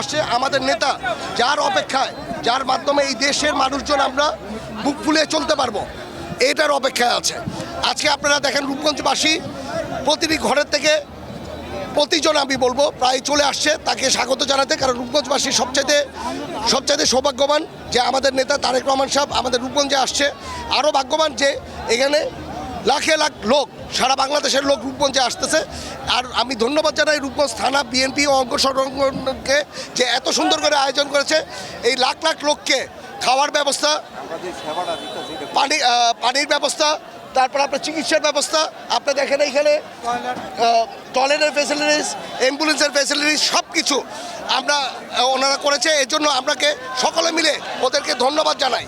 আসছে আমাদের নেতা, যার অপেক্ষায়, যার মাধ্যমে এই দেশের মানুষজন আমরা বুক ফুলিয়ে চলতে পারবো, এটার অপেক্ষায় আছে। আজকে আপনারা দেখেন রূপগঞ্জবাসী প্রতিটি ঘরের থেকে প্রতিজন আমি বলবো প্রায় চলে আসছে তাকে স্বাগত জানাতে, কারণ রূপগঞ্জবাসী সবচাইতে সৌভাগ্যবান যে আমাদের নেতা তারেক রহমান সাহেব আমাদের রূপগঞ্জে আসছে। আরও ভাগ্যবান যে এখানে লাখে লাখ লোক, সারা বাংলাদেশের লোক রূপগঞ্জে আসতেছে। আর আমি ধন্যবাদ জানাই রূপগঞ্জ থানা, বিএনপি ও অঙ্গ সংগঠনকে যে এত সুন্দর করে আয়োজন করেছে। এই লাখ লাখ লোককে খাওয়ার ব্যবস্থা, পানির ব্যবস্থা, তারপর আপনার চিকিৎসার ব্যবস্থা, আপনি দেখেন এইখানে টয়লেটের ফেসিলিটিস, অ্যাম্বুলেন্সের ফেসিলিটিস সব কিছু ওনারা করেছে। এর জন্য আপনাকে সকলে মিলে ওদেরকে ধন্যবাদ জানাই।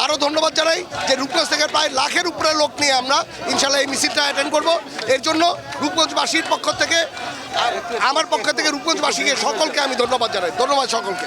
আরও ধন্যবাদ জানাই যে রূপগঞ্জ থেকে প্রায় লাখের উপরে লোক নিয়ে আমরা ইনশাল্লাহ এই মিছিলটা অ্যাটেন্ড করব। এর জন্য রূপগঞ্জবাসীর পক্ষ থেকে, আমার পক্ষ থেকে রূপগঞ্জবাসীকে সকলকে আমি ধন্যবাদ জানাই। ধন্যবাদ সকলকে।